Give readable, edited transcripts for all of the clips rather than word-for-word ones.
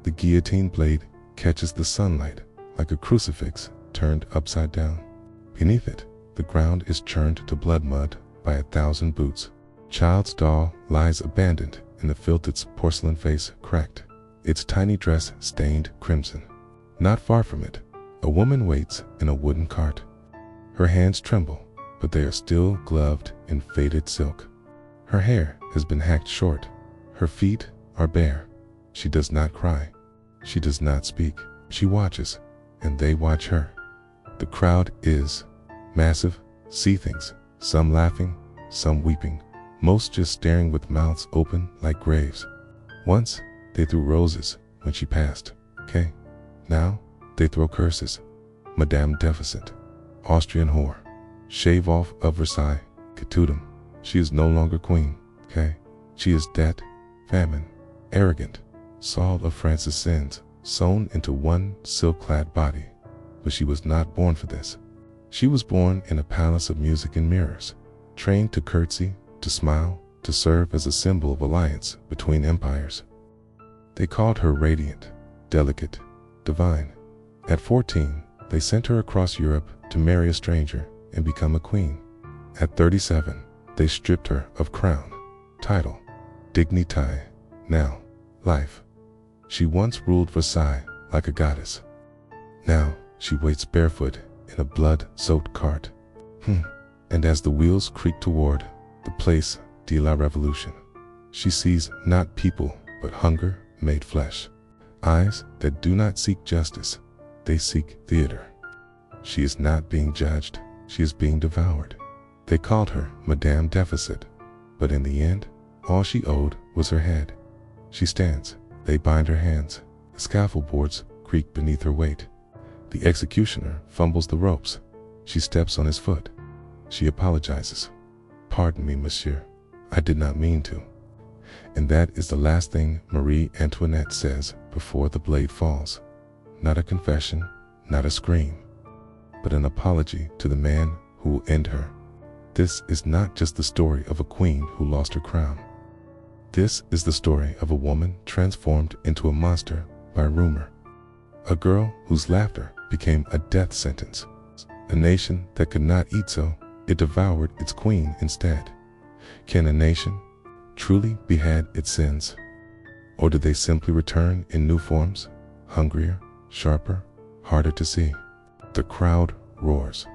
The guillotine blade catches the sunlight like a crucifix turned upside down. Beneath it, the ground is churned to blood mud by 1,000 boots. Child's doll lies abandoned in the filth, its porcelain face cracked, its tiny dress stained crimson. Not far from it, a woman waits in a wooden cart. Her hands tremble, but they are still gloved in faded silk. Her hair has been hacked short. Her feet are bare. She does not cry. She does not speak. She watches, and they watch her. The crowd is massive, see things, some laughing, some weeping, most just staring with mouths open like graves. Once, they threw roses when she passed, okay? Now, they throw curses. Madame Deficit, Austrian whore, shave off of Versailles, Guillotine. She is no longer queen, okay? She is debt, famine, arrogant, salt of France's sins, sewn into one silk-clad body. But she was not born for this. She was born in a palace of music and mirrors, trained to curtsy, to smile, to serve as a symbol of alliance between empires. They called her radiant, delicate, divine. At 14, they sent her across Europe to marry a stranger and become a queen. At 37, they stripped her of crown, title, dignity, now, life. She once ruled Versailles like a goddess. Now, she waits barefoot in a blood-soaked cart. And as the wheels creak toward the place de la Revolution, she sees not people, but hunger made flesh. Eyes that do not seek justice, they seek theater. She is not being judged, she is being devoured. They called her Madame Deficit, but in the end, all she owed was her head. She stands, they bind her hands, the scaffold boards creak beneath her weight. The executioner fumbles the ropes. She steps on his foot. She apologizes. "Pardon me, monsieur. I did not mean to." And that is the last thing Marie Antoinette says before the blade falls. Not a confession, not a scream, but an apology to the man who will end her. This is not just the story of a queen who lost her crown. This is the story of a woman transformed into a monster by rumor. A girl whose laughter became a death sentence. A nation that could not eat, so it devoured its queen instead. Can a nation truly behead its sins? Or do they simply return in new forms, hungrier, sharper, harder to see? The crowd roars.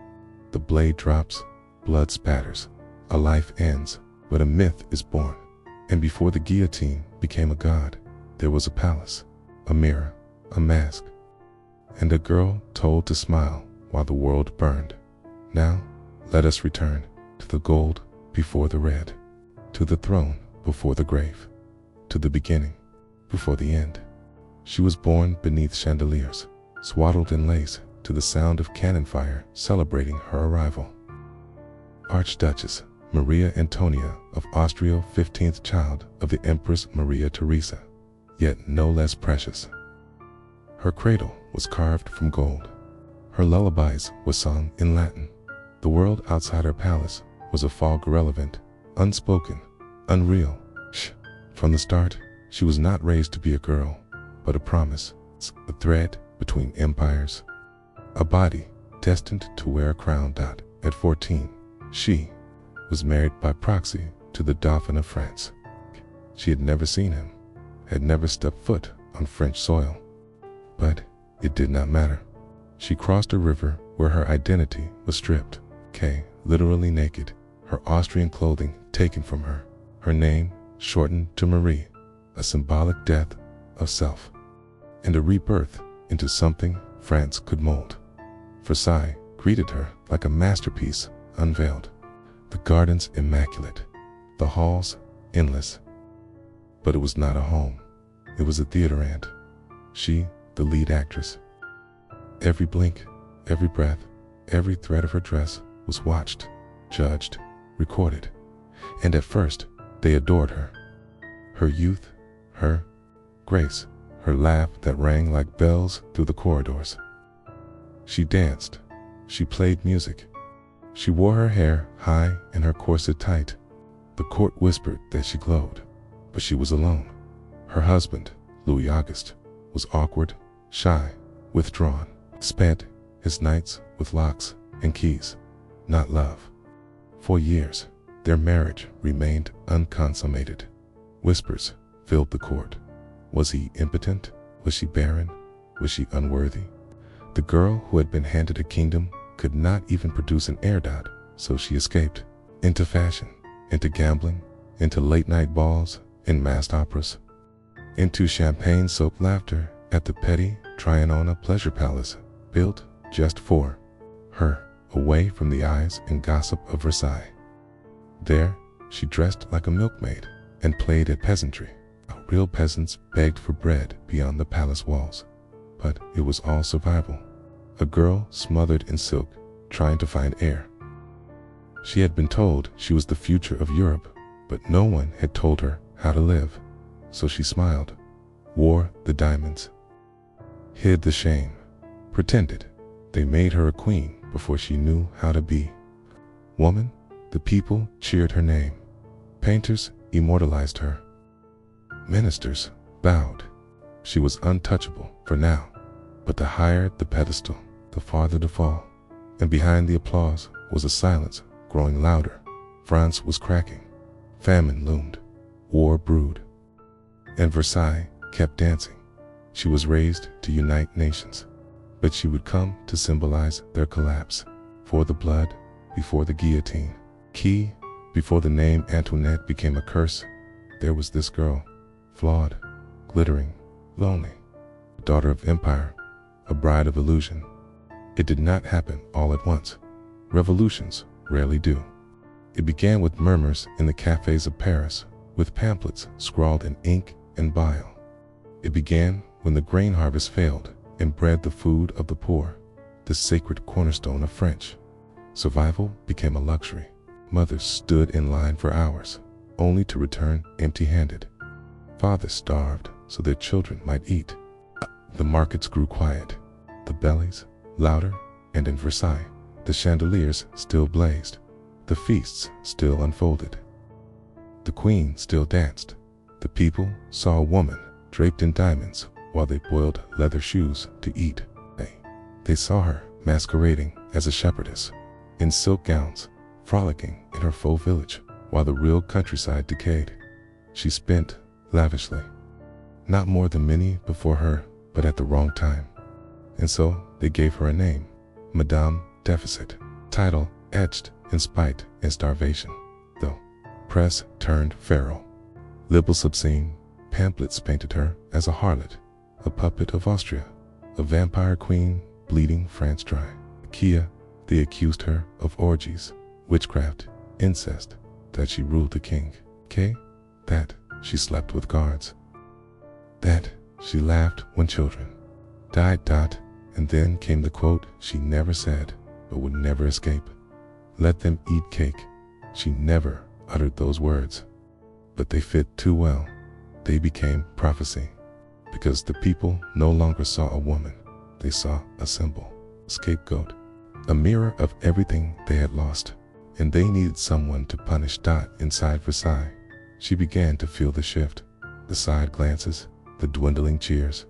The blade drops, blood spatters. A life ends, but a myth is born. And before the guillotine became a god, there was a palace, a mirror, a mask, and a girl told to smile while the world burned. Now, let us return to the gold before the red, to the throne before the grave, to the beginning before the end. She was born beneath chandeliers, swaddled in lace, to the sound of cannon fire celebrating her arrival. Archduchess Maria Antonia of Austria, 15th child of the Empress Maria Theresa, yet no less precious. Her cradle was carved from gold. Her lullabies were sung in Latin. The world outside her palace was a fog, irrelevant, unspoken, unreal. From the start, she was not raised to be a girl, but a promise, a thread between empires, a body destined to wear a crown. At 14, she was married by proxy to the Dauphin of France. She had never seen him, had never stepped foot on French soil. But it did not matter. She crossed a river where her identity was stripped, literally naked, her Austrian clothing taken from her, her name shortened to Marie, a symbolic death of self, and a rebirth into something France could mold. Versailles greeted her like a masterpiece unveiled, the gardens immaculate, the halls endless. But it was not a home, it was a theater, and she, the lead actress. Every blink, every breath, every thread of her dress was watched, judged, recorded, and at first they adored her. Her youth, her grace, her laugh that rang like bells through the corridors. She danced, she played music, she wore her hair high and her corset tight. The court whispered that she glowed, but she was alone. Her husband, Louis Auguste, was awkward, shy, withdrawn, spent his nights with locks and keys, not love. For years, their marriage remained unconsummated. Whispers filled the court. Was he impotent? Was she barren? Was she unworthy? The girl who had been handed a kingdom could not even produce an heir, so she escaped into fashion, into gambling, into late-night balls and masked operas, into champagne-soaked laughter at the petty Trianon pleasure palace built just for her, away from the eyes and gossip of Versailles. There, she dressed like a milkmaid and played at peasantry. Real peasants begged for bread beyond the palace walls, but it was all survival. A girl smothered in silk, trying to find air. She had been told she was the future of Europe, but no one had told her how to live. So she smiled, wore the diamonds, hid the shame, pretended. They made her a queen before she knew how to be. Woman, the people cheered her name. Painters immortalized her. Ministers bowed. She was untouchable for now, but the higher the pedestal, the farther to fall. And behind the applause was a silence growing louder. France was cracking. Famine loomed. War brewed. And Versailles kept dancing. She was raised to unite nations, but she would come to symbolize their collapse. For the blood before the guillotine. Key before the name Antoinette became a curse, there was this girl, flawed, glittering, lonely, a daughter of empire, a bride of illusion. It did not happen all at once. Revolutions rarely do. It began with murmurs in the cafes of Paris, with pamphlets scrawled in ink and bile. It began when the grain harvest failed and bred the food of the poor, the sacred cornerstone of French. Survival became a luxury. Mothers stood in line for hours, only to return empty-handed. Fathers starved so their children might eat. The markets grew quiet, the bellies louder, and in Versailles, the chandeliers still blazed, the feasts still unfolded. The queen still danced. The people saw a woman draped in diamonds while they boiled leather shoes to eat. They saw her masquerading as a shepherdess, in silk gowns, frolicking in her faux village while the real countryside decayed. She spent lavishly, not more than many before her, but at the wrong time. And so they gave her a name, Madame Deficit, title etched in spite and starvation, though press turned feral. Libels obscene, pamphlets painted her as a harlot, a puppet of Austria, a vampire queen bleeding France dry. Kia, they accused her of orgies, witchcraft, incest, that she ruled the king. K, that she slept with guards, that she laughed when children died. And then came the quote she never said, but would never escape. Let them eat cake. She never uttered those words, but they fit too well. They became prophecy, because the people no longer saw a woman. They saw a symbol, a scapegoat, a mirror of everything they had lost, and they needed someone to punish. Inside Versailles, she began to feel the shift, the side glances, the dwindling cheers.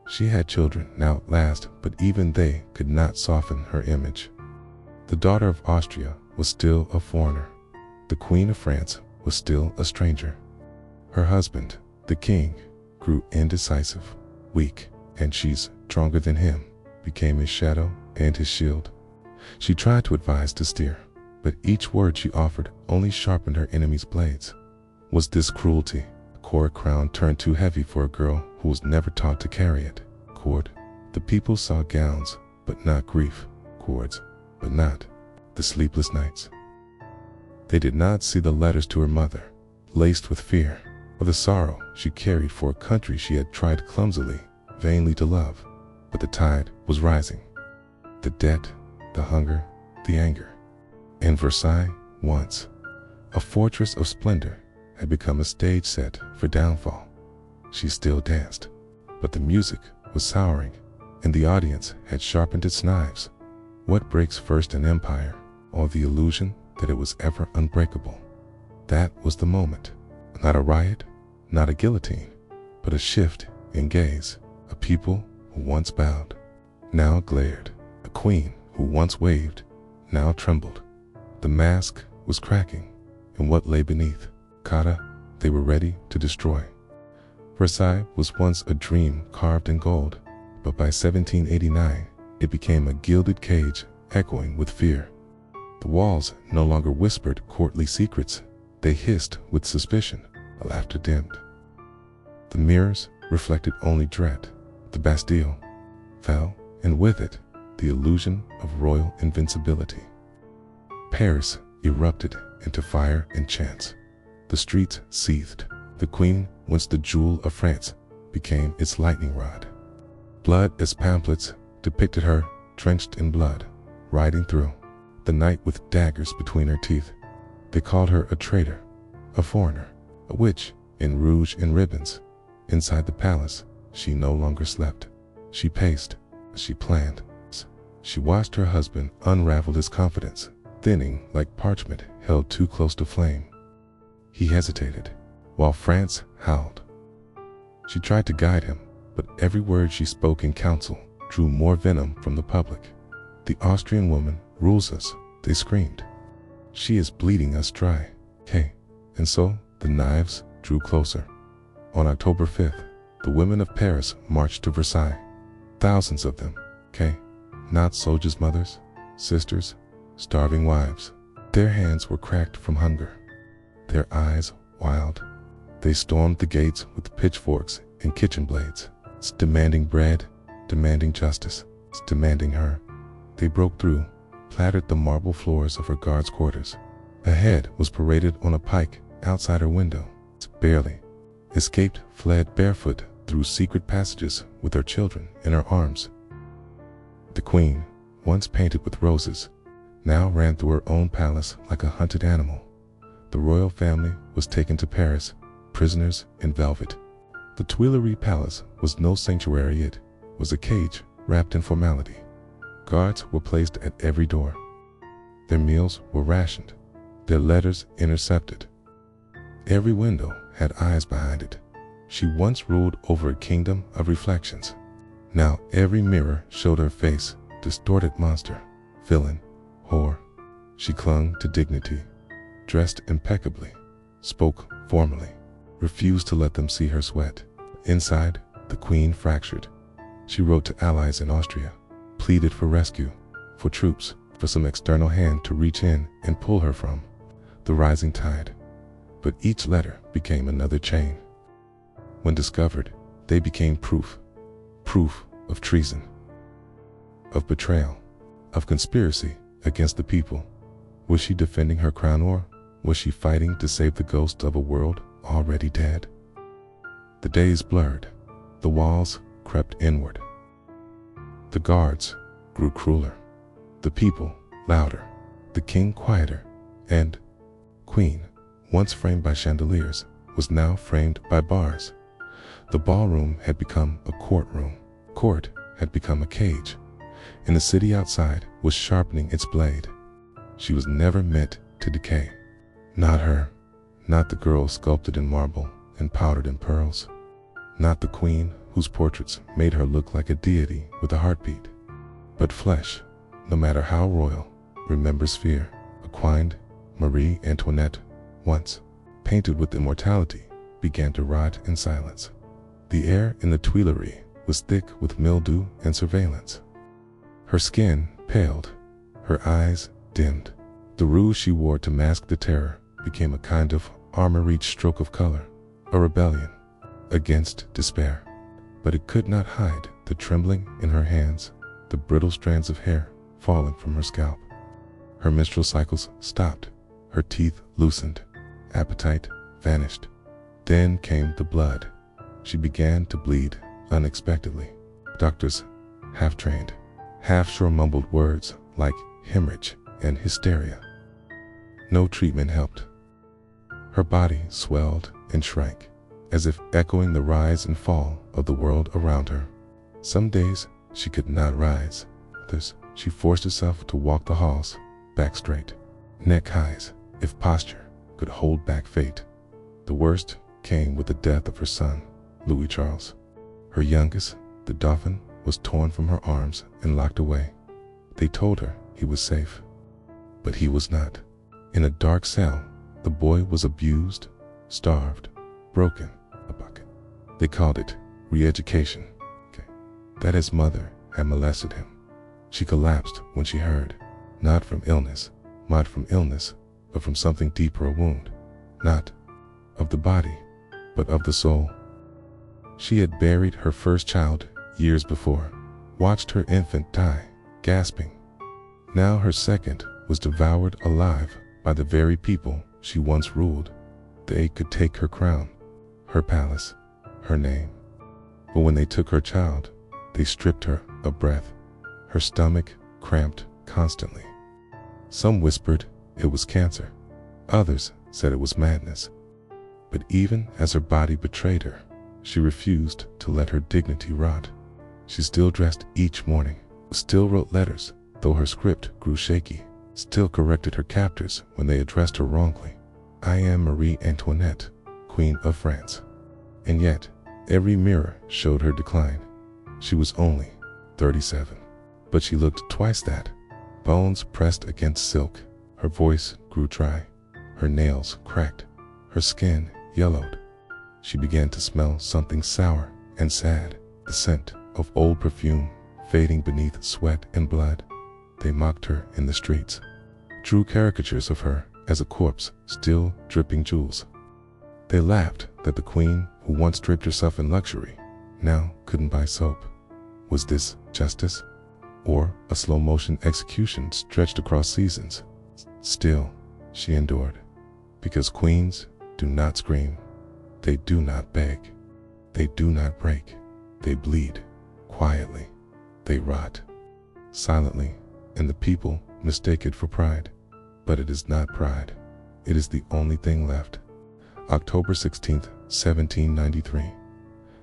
She had children now at last, but even they could not soften her image. The daughter of Austria was still a foreigner. The Queen of France was still a stranger. Her husband, the king, grew indecisive, weak, and she's stronger than him, became his shadow and his shield. She tried to advise, to steer, but each word she offered only sharpened her enemy's blades. Was this cruelty? A court crown turned too heavy for a girl who was never taught to carry it. Court. The people saw gowns, but not grief. Cords, but not the sleepless nights. They did not see the letters to her mother, laced with fear, or the sorrow she carried for a country she had tried clumsily, vainly to love. But the tide was rising. The debt, the hunger, the anger. And Versailles, once a fortress of splendor, had become a stage set for downfall. She still danced, but the music was souring, and the audience had sharpened its knives. What breaks first an empire, or the illusion that it was ever unbreakable? That was the moment. Not a riot, not a guillotine, but a shift in gaze. A people who once bowed, now glared. A queen who once waved, now trembled. The mask was cracking, and what lay beneath, Kata, they were ready to destroy. Versailles was once a dream carved in gold, but by 1789, it became a gilded cage echoing with fear. The walls no longer whispered courtly secrets, they hissed with suspicion. The laughter dimmed. The mirrors reflected only dread. The Bastille fell, and with it, the illusion of royal invincibility. Paris erupted into fire and chance. The streets seethed. The queen, once the jewel of France, became its lightning rod. Blood as pamphlets depicted her drenched in blood, riding through the night with daggers between her teeth. They called her a traitor, a foreigner, a witch in rouge and ribbons. Inside the palace, she no longer slept. She paced, she planned. She watched her husband unravel his confidence, thinning like parchment held too close to flame. He hesitated, while France howled. She tried to guide him, but every word she spoke in council drew more venom from the public. The Austrian woman rules us, they screamed. She is bleeding us dry. Hey. And so the knives drew closer. On October 5th, the women of Paris marched to Versailles. Thousands of them, not soldiers' mothers, sisters, starving wives. Their hands were cracked from hunger, their eyes wild. They stormed the gates with pitchforks and kitchen blades, demanding bread, demanding justice, demanding her. They broke through, plattered the marble floors of her guards' quarters. A head was paraded on a pike outside her window. Barely escaped, fled barefoot through secret passages with her children in her arms. The queen, once painted with roses, now ran through her own palace like a hunted animal. The royal family was taken to Paris, prisoners in velvet. The Tuileries Palace was no sanctuary, it was a cage wrapped in formality. Guards were placed at every door. Their meals were rationed, their letters intercepted. Every window had eyes behind it. She once ruled over a kingdom of reflections. Now every mirror showed her face, distorted monster, villain, whore. She clung to dignity, dressed impeccably, spoke formally, refused to let them see her sweat. Inside, the queen fractured. She wrote to allies in Austria, pleaded for rescue, for troops, for some external hand to reach in and pull her from the rising tide. But each letter became another chain. When discovered, they became proof of treason, of betrayal, of conspiracy against the people. Was she defending her crown, or was she fighting to save the ghost of a world already dead? The days blurred, the walls crept inward. The guards grew crueler, the people louder, the king quieter, and queen, once framed by chandeliers, was now framed by bars. The ballroom had become a courtroom. Court had become a cage, and the city outside was sharpening its blade. She was never meant to decay. Not her, not the girl sculpted in marble and powdered in pearls, not the queen whose portraits made her look like a deity with a heartbeat. But flesh, no matter how royal, remembers fear. A quined Marie Antoinette, once painted with immortality, began to rot in silence. The air in the Tuileries was thick with mildew and surveillance. Her skin paled, her eyes dimmed. The rouge she wore to mask the terror became a kind of armor-reach stroke of color, a rebellion against despair. But it could not hide the trembling in her hands, the brittle strands of hair falling from her scalp. Her menstrual cycles stopped, her teeth loosened, appetite vanished. Then came the blood. She began to bleed unexpectedly. Doctors, half-trained, half-sure, mumbled words like hemorrhage and hysteria. No treatment helped. Her body swelled and shrank, as if echoing the rise and fall of the world around her. Some days she could not rise. Others, she forced herself to walk the halls, back straight, neck highs, if posture could hold back fate. The worst came with the death of her son, Louis Charles. Her youngest The dauphin was torn from her arms and locked away. They told her he was safe, but he was not. In a dark cell, the boy was abused, starved, broken. A bucket. They called it re-education. That his mother had molested him. She collapsed when she heard, not from illness, but from something deeper, a wound, not of the body, but of the soul. She had buried her first child years before, watched her infant die, gasping. Now her second was devoured alive by the very people she once ruled. They could take her crown, her palace, her name. But when they took her child, they stripped her of breath. Her stomach cramped constantly. Some whispered it was cancer. Others said it was madness. But even as her body betrayed her, she refused to let her dignity rot. She still dressed each morning, still wrote letters, though her script grew shaky, still corrected her captors when they addressed her wrongly. I am Marie Antoinette, Queen of France. And yet, every mirror showed her decline. She was only 37, but she looked twice that. Bones pressed against silk, her voice grew dry, her nails cracked, her skin yellowed. She began to smell something sour and sad, the scent of old perfume fading beneath sweat and blood. They mocked her in the streets, drew caricatures of her as a corpse still dripping jewels. They laughed that the queen who once draped herself in luxury now couldn't buy soap. Was this justice, or a slow-motion execution stretched across seasons? Still, she endured, because queens do not scream, they do not beg, they do not break, they bleed quietly, they rot silently, and the people mistake it for pride. But it is not pride, it is the only thing left. October 16th, 1793.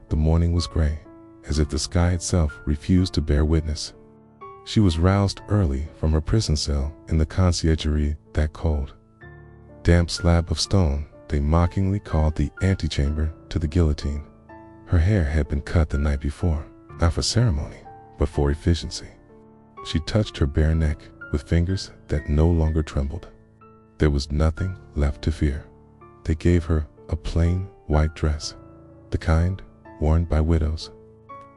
The morning was gray, as if the sky itself refused to bear witness. She was roused early from her prison cell in the conciergerie, that cold, damp slab of stone they mockingly called the antechamber to the guillotine. Her hair had been cut the night before, not for ceremony, but for efficiency. She touched her bare neck with fingers that no longer trembled. There was nothing left to fear. They gave her a plain white dress, the kind worn by widows,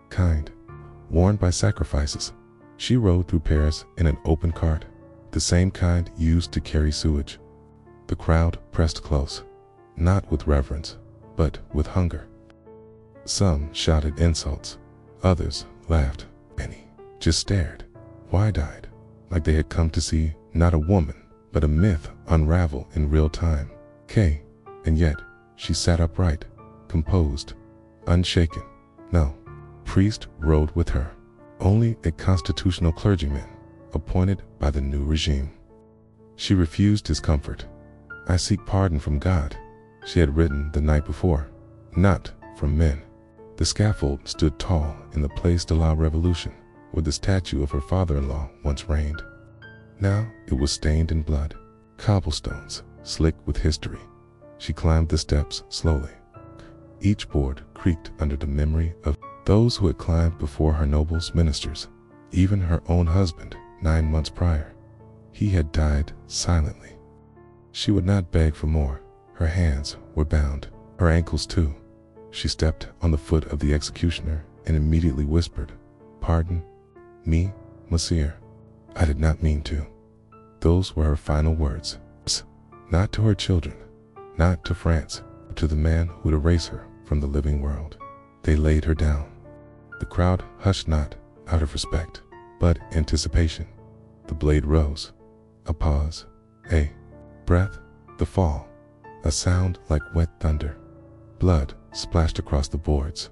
kind worn by sacrifices. She rode through Paris in an open cart, the same kind used to carry sewage. The crowd pressed close, not with reverence, but with hunger. Some shouted insults, others laughed, many just stared, wide-eyed, like they had come to see not a woman, but a myth unravel in real time. And yet, she sat upright, composed, unshaken. No priest rode with her, only a constitutional clergyman appointed by the new regime. She refused his comfort. I seek pardon from God, she had written the night before, not from men. The scaffold stood tall in the Place de la Revolution, where the statue of her father-in-law once reigned. Now it was stained in blood, cobblestones slick with history. She climbed the steps slowly. Each board creaked under the memory of those who had climbed before her nobles, ministers, even her own husband 9 months prior. He had died silently. She would not beg for more. Her hands were bound, her ankles too. She stepped on the foot of the executioner and immediately whispered, "Pardon me, monsieur. I did not mean to." Those were her final words. Not to her children, not to France, but to the man who would erase her from the living world. They laid her down. The crowd hushed not out of respect, but anticipation. The blade rose. A pause. A breath. The fall. A sound like wet thunder. Blood splashed across the boards.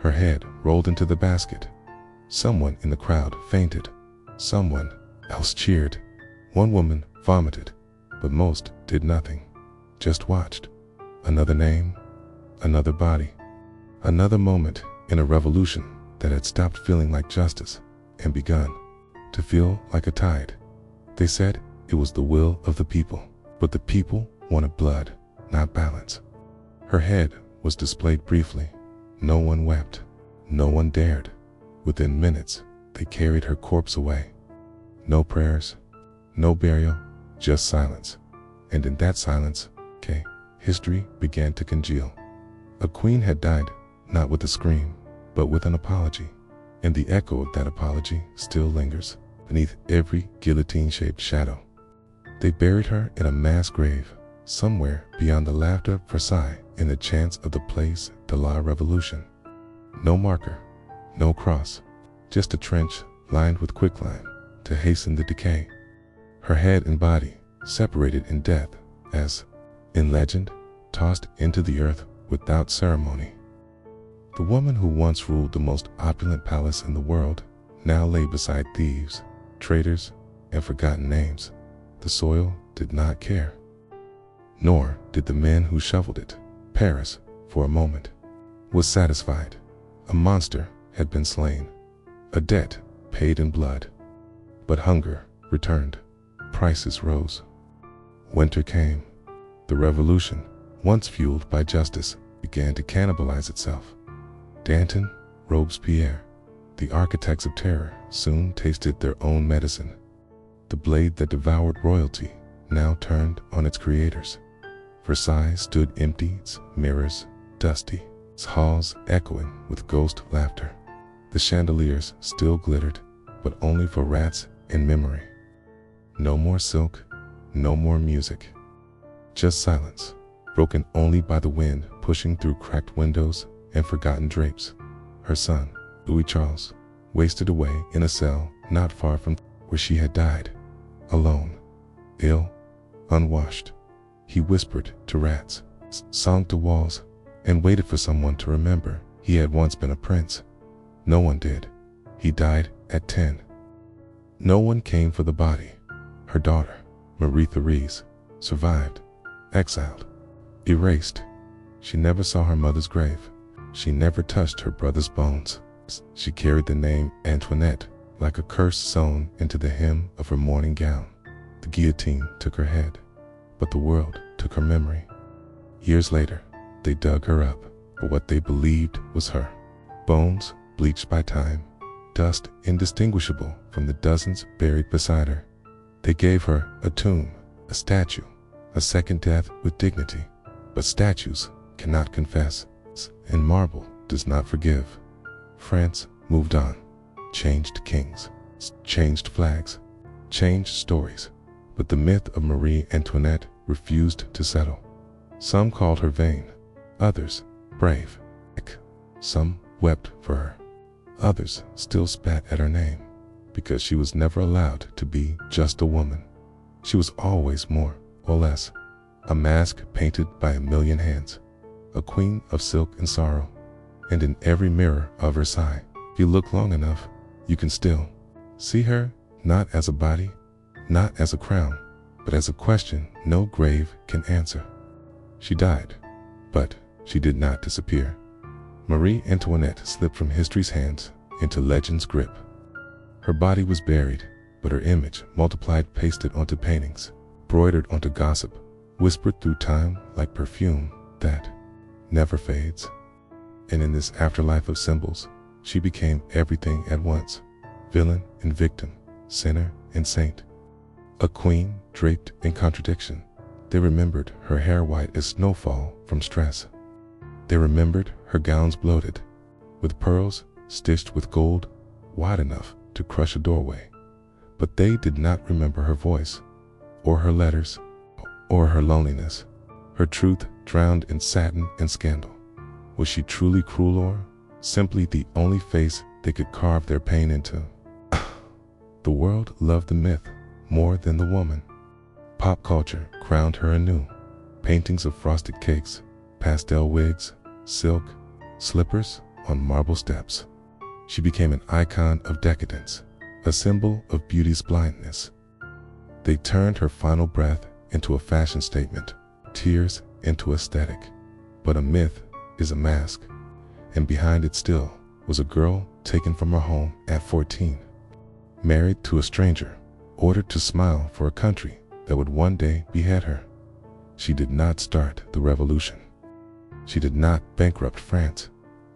Her head rolled into the basket. Someone in the crowd fainted. Someone else cheered. One woman vomited, but most did nothing, just watched. Another name, another body, another moment in a revolution that had stopped feeling like justice and begun to feel like a tide. They said it was the will of the people, but the people wanted blood, not balance. Her head was displayed briefly. No one wept. No one dared. Within minutes, they carried her corpse away. No prayers, no burial, just silence. And in that silence, history began to congeal. A queen had died, not with a scream, but with an apology. And the echo of that apology still lingers beneath every guillotine-shaped shadow. They buried her in a mass grave, somewhere beyond the laughter of Versailles and the chants of the Place de la Revolution. No marker, no cross, just a trench lined with quicklime to hasten the decay. Her head and body separated in death as, in legend, tossed into the earth without ceremony. The woman who once ruled the most opulent palace in the world now lay beside thieves, traitors, and forgotten names. The soil did not care. Nor did the men who shoveled it. Paris, for a moment, was satisfied. A monster had been slain, a debt paid in blood. But hunger returned, prices rose. Winter came. The revolution, once fueled by justice, began to cannibalize itself. Danton, Robespierre, the architects of terror, soon tasted their own medicine. The blade that devoured royalty now turned on its creators. Versailles stood empty, its mirrors dusty, its halls echoing with ghost laughter. The chandeliers still glittered, but only for rats in memory. No more silk, no more music. Just silence, broken only by the wind pushing through cracked windows and forgotten drapes. Her son, Louis Charles, wasted away in a cell not far from where she had died. Alone, ill, unwashed, he whispered to rats, sung to walls, and waited for someone to remember he had once been a prince. No one did. He died at 10. No one came for the body. Her daughter, Marie Therese, survived, exiled, erased. She never saw her mother's grave. She never touched her brother's bones. She carried the name Antoinette like a curse sewn into the hem of her mourning gown. The guillotine took her head, but the world took her memory. Years later, they dug her up for what they believed was her. Bones bleached by time, dust indistinguishable from the dozens buried beside her. They gave her a tomb, a statue, a second death with dignity. But statues cannot confess, and marble does not forgive. France moved on, changed kings, changed flags, changed stories, but the myth of Marie Antoinette refused to settle. Some called her vain, others brave. Some wept for her, others still spat at her name, because she was never allowed to be just a woman. She was always more or less, a mask painted by a million hands, a queen of silk and sorrow. And in every mirror of Versailles, if you look long enough, you can still see her, not as a body, not as a crown, but as a question no grave can answer. She died, but she did not disappear. Marie Antoinette slipped from history's hands into legend's grip. Her body was buried, but her image multiplied, pasted onto paintings, broidered onto gossip, whispered through time like perfume that never fades. And in this afterlife of symbols, she became everything at once, villain and victim, sinner and saint. A queen draped in contradiction. They remembered her hair white as snowfall from stress. They remembered her gowns bloated, with pearls stitched with gold wide enough to crush a doorway. But they did not remember her voice, or her letters, or her loneliness, her truth drowned in satin and scandal. Was she truly cruel, or simply the only face they could carve their pain into? The world loved the myth more than the woman. Pop culture crowned her anew. Paintings of frosted cakes, pastel wigs, silk, slippers on marble steps. She became an icon of decadence, a symbol of beauty's blindness. They turned her final breath into a fashion statement, tears into aesthetic. But a myth is a mask, and behind it still was a girl taken from her home at 14, married to a stranger, ordered to smile for a country that would one day behead her. She did not start the revolution. She did not bankrupt France,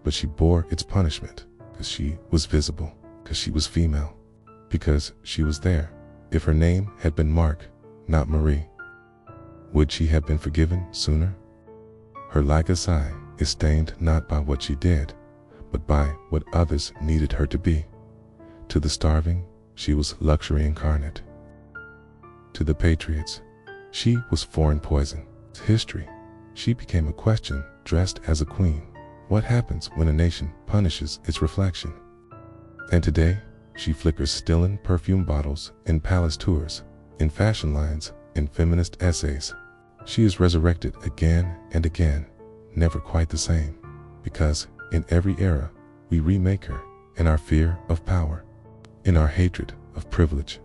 but she bore its punishment, because she was visible, because she was female, because she was there. If her name had been Mark, not Marie, would she have been forgiven sooner? Her legacy is stained not by what she did, but by what others needed her to be. To the starving, she was luxury incarnate. To the patriots, she was foreign poison. To history, she became a question dressed as a queen. What happens when a nation punishes its reflection? And today, she flickers still in perfume bottles, in palace tours, in fashion lines, in feminist essays. She is resurrected again and again, never quite the same, because in every era, we remake her in our fear of power, in our hatred of privilege,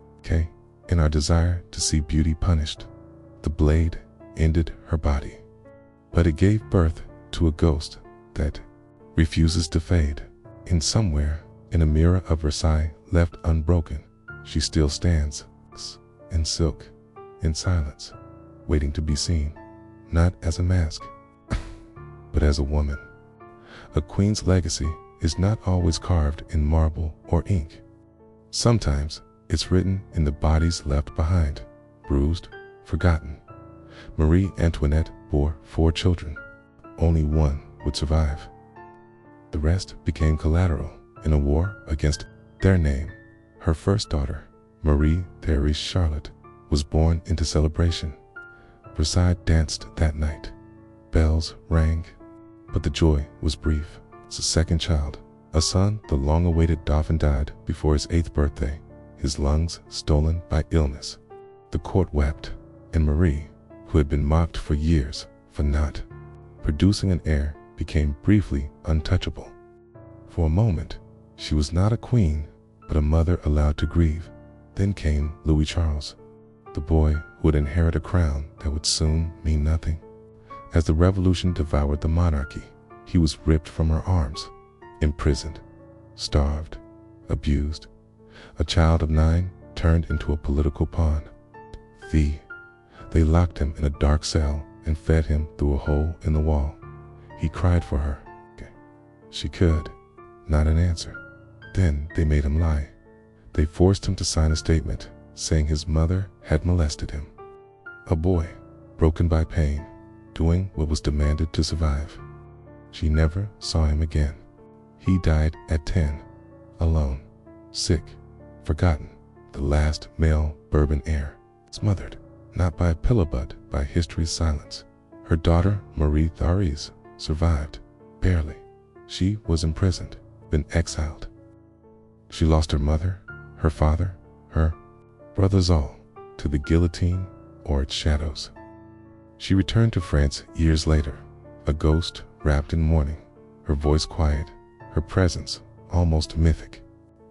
in our desire to see beauty punished. The blade ended her body, but it gave birth to a ghost that refuses to fade. In somewhere, in a mirror of Versailles left unbroken, she still stands, in silk, in silence, waiting to be seen, not as a mask, but as a woman. A queen's legacy is not always carved in marble or ink. Sometimes it's written in the bodies left behind, bruised, forgotten. Marie Antoinette bore 4 children. Only one would survive. The rest became collateral in a war against their name. Her first daughter, Marie Therese Charlotte, was born into celebration. Versailles danced that night. Bells rang, but the joy was brief. The second child, a son, the long-awaited Dauphin, died before his 8th birthday, his lungs stolen by illness. The court wept, and Marie, who had been mocked for years for not producing an heir, became briefly untouchable. For a moment, she was not a queen, but a mother allowed to grieve. Then came Louis Charles, the boy who would inherit a crown that would soon mean nothing. As the revolution devoured the monarchy, he was ripped from her arms, imprisoned, starved, abused. A child of 9 turned into a political pawn. They locked him in a dark cell and fed him through a hole in the wall. He cried for her. She could, not an answer. Then they made him lie. They forced him to sign a statement saying his mother had molested him. A boy, broken by pain, doing what was demanded to survive. She never saw him again. He died at 10, alone, sick, forgotten, the last male Bourbon heir, smothered, not by a pillow but by history's silence. Her daughter, Marie Therese, survived, barely. She was imprisoned, then exiled. She lost her mother, her father, her brothers, all to the guillotine or its shadows. She returned to France years later, a ghost wrapped in mourning, her voice quiet, her presence almost mythic.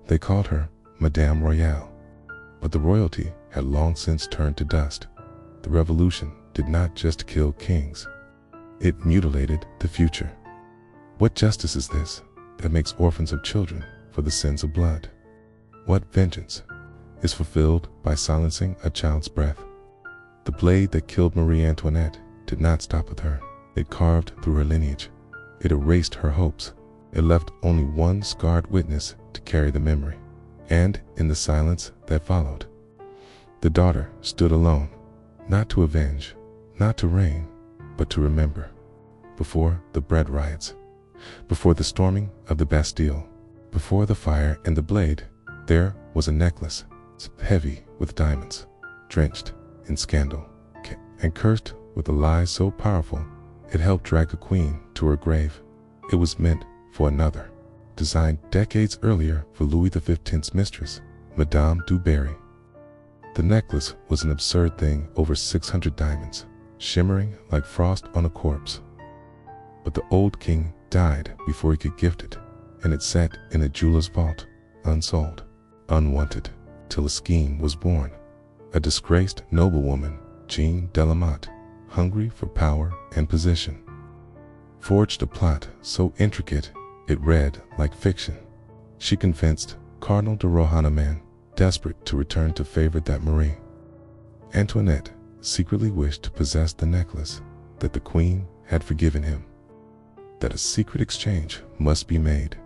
They called her Madame Royale, but the royalty had long since turned to dust. The revolution did not just kill kings, it mutilated the future. What justice is this that makes orphans of children for the sins of blood? What vengeance is fulfilled by silencing a child's breath? The blade that killed Marie Antoinette did not stop with her. It carved through her lineage. It erased her hopes. It left only one scarred witness to carry the memory. And in the silence that followed, the daughter stood alone, not to avenge, not to reign, but to remember. Before the bread riots, before the storming of the Bastille, before the fire and the blade, there was a necklace, heavy with diamonds, drenched in scandal, and cursed with a lie so powerful it helped drag a queen to her grave. It was meant for another, designed decades earlier for Louis XV's mistress, Madame du Barry. The necklace was an absurd thing, over 600 diamonds, shimmering like frost on a corpse. But the old king died before he could gift it, and it sat in a jeweler's vault, unsold, unwanted, till a scheme was born. A disgraced noblewoman, Jeanne Delamotte, hungry for power and position, forged a plot so intricate it read like fiction. She convinced Cardinal de Rohan, desperate to return to favor that Marie Antoinette secretly wished to possess the necklace, that the queen had forgiven him, that a secret exchange must be made.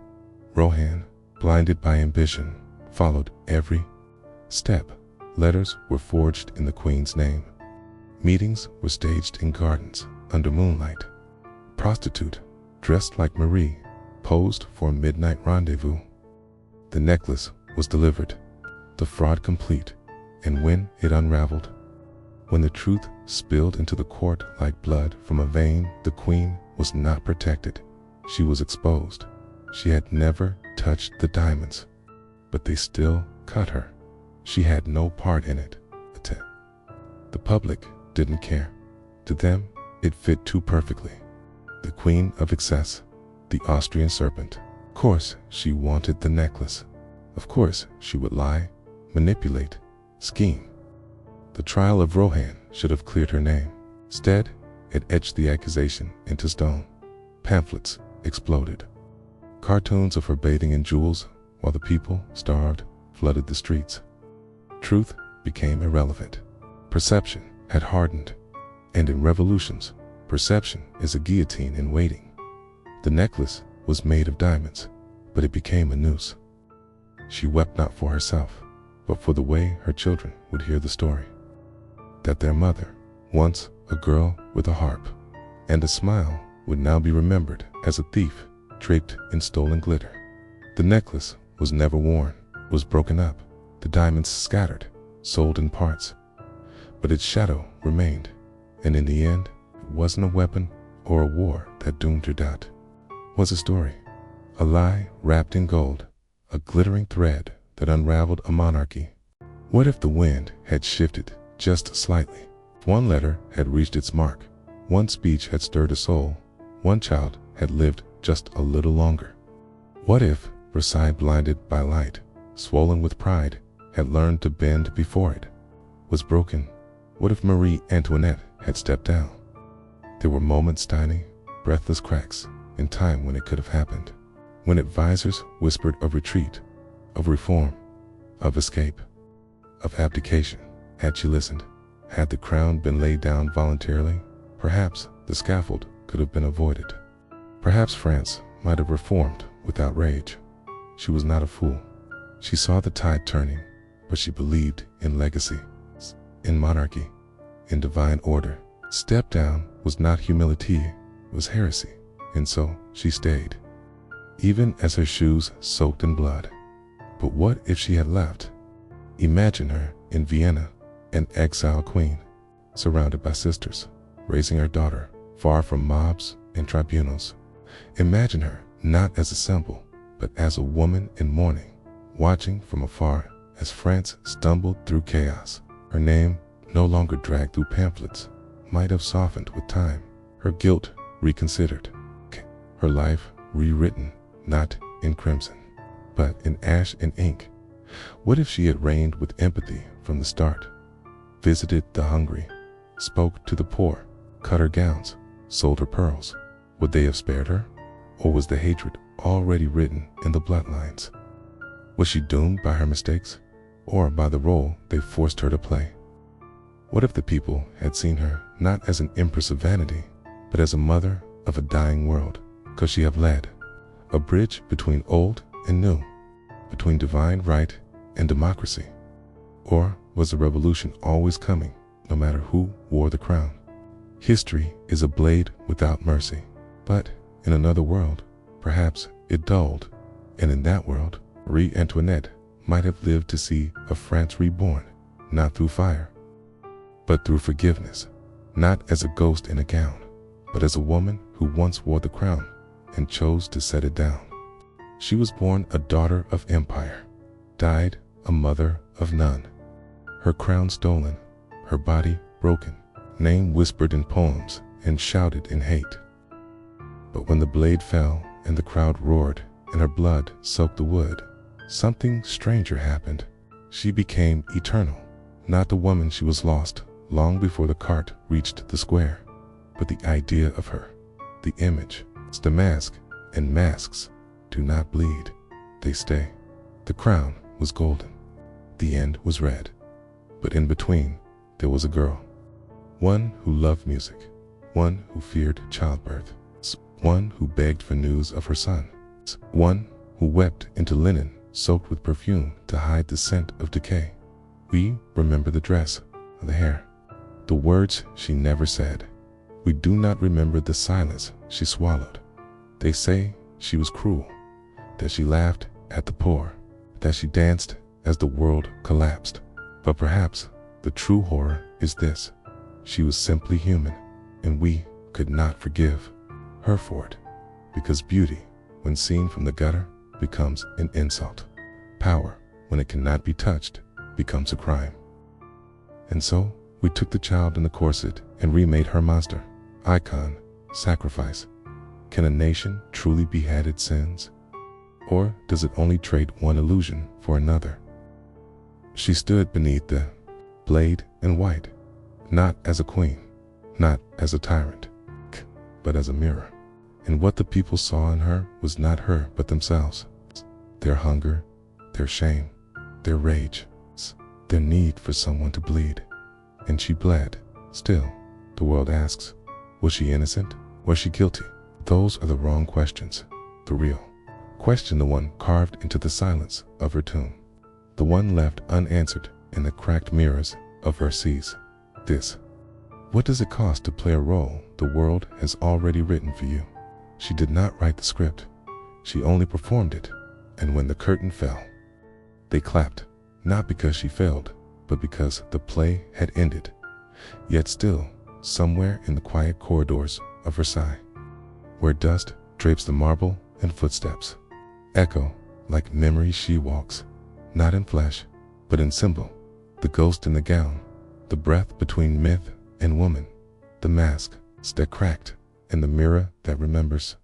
Rohan blinded by ambition, followed every step. Letters were forged in the queen's name. Meetings were staged in gardens under moonlight. Prostitute, dressed like Marie, posed for a midnight rendezvous. The necklace was delivered, the fraud complete, and when it unraveled, when the truth spilled into the court like blood from a vein, the queen was not protected. She was exposed. She had never touched the diamonds, but they still cut her. She had no part in it. The public didn't care. To them, it fit too perfectly. The queen of excess, the Austrian serpent. Of course, she wanted the necklace. Of course, she would lie, manipulate, scheme. The trial of Rohan should have cleared her name. Instead, it etched the accusation into stone. Pamphlets exploded. Cartoons of her bathing in jewels while the people, starved, flooded the streets. Truth became irrelevant. Perception had hardened. And in revolutions, perception is a guillotine in waiting. The necklace was made of diamonds, but it became a noose. She wept not for herself, but for the way her children would hear the story. That their mother, once a girl with a harp and a smile, would now be remembered as a thief draped in stolen glitter. The necklace was never worn, was broken up, the diamonds scattered, sold in parts. But its shadow remained, and in the end, it wasn't a weapon or a war that doomed her doubt. It was a story, a lie wrapped in gold, a glittering thread that unraveled a monarchy. What if the wind had shifted just slightly? If one letter had reached its mark, one speech had stirred a soul, one child had lived just a little longer. What if Versailles, blinded by light, swollen with pride, had learned to bend before it, was broken? What if Marie Antoinette had stepped down? There were moments, tiny, breathless cracks, in time when it could have happened. When advisors whispered of retreat, of reform, of escape, of abdication. Had she listened? Had the crown been laid down voluntarily? Perhaps the scaffold could have been avoided. Perhaps France might have reformed without rage. She was not a fool. She saw the tide turning, but she believed in legacy, in monarchy, in divine order. Step down was not humility, it was heresy, and so she stayed, even as her shoes soaked in blood. But what if she had left? Imagine her in Vienna, an exiled queen, surrounded by sisters, raising her daughter far from mobs and tribunals. Imagine her not as a symbol, but as a woman in mourning, watching from afar as France stumbled through chaos. Her name, no longer dragged through pamphlets, might have softened with time, her guilt reconsidered, her life rewritten, not in crimson, but in ash and ink. What if she had reigned with empathy from the start, visited the hungry, spoke to the poor, cut her gowns, sold her pearls? Would they have spared her? Or was the hatred already written in the bloodlines? Was she doomed by her mistakes, or by the role they forced her to play? What if the people had seen her not as an empress of vanity, but as a mother of a dying world? Could she have led a bridge between old and new, between divine right and democracy? Or was the revolution always coming, no matter who wore the crown? History is a blade without mercy, but in another world, perhaps it dulled, and in that world, Marie Antoinette might have lived to see a France reborn, not through fire, but through forgiveness, not as a ghost in a gown, but as a woman who once wore the crown and chose to set it down. She was born a daughter of empire, died a mother of none. Her crown stolen, her body broken, name whispered in poems and shouted in hate. But when the blade fell and the crowd roared and her blood soaked the wood, something stranger happened. She became eternal, not the woman she was lost long before the cart reached the square, but the idea of her, the image. It's the mask, and masks do not bleed, they stay. The crown was golden, the end was red, but in between there was a girl, one who loved music, one who feared childbirth, one who begged for news of her son, one who wept into linen soaked with perfume to hide the scent of decay. We remember the dress, the hair, the words she never said. We do not remember the silence she swallowed. They say she was cruel, that she laughed at the poor, that she danced as the world collapsed. But perhaps the true horror is this: she was simply human, and we could not forgive her for it, because beauty, when seen from the gutter, becomes an insult. Power, when it cannot be touched, becomes a crime. And so, we took the child in the corset and remade her monster, icon, sacrifice. Can a nation truly behead its sins? Or does it only trade one illusion for another? She stood beneath the blade in white, not as a queen, not as a tyrant, but as a mirror. And what the people saw in her was not her but themselves. Their hunger, their shame, their rage, their need for someone to bleed. And she bled. Still, the world asks, was she innocent? Was she guilty? Those are the wrong questions. The real question, the one carved into the silence of her tomb, the one left unanswered in the cracked mirrors of Versailles. This: what does it cost to play a role the world has already written for you? She did not write the script. She only performed it. And when the curtain fell, they clapped, not because she failed, but because the play had ended. Yet still, somewhere in the quiet corridors of Versailles, where dust drapes the marble and footsteps echo like memory, she walks, not in flesh, but in symbol, the ghost in the gown, the breath between myth and woman, the mask that cracked, and the mirror that remembers.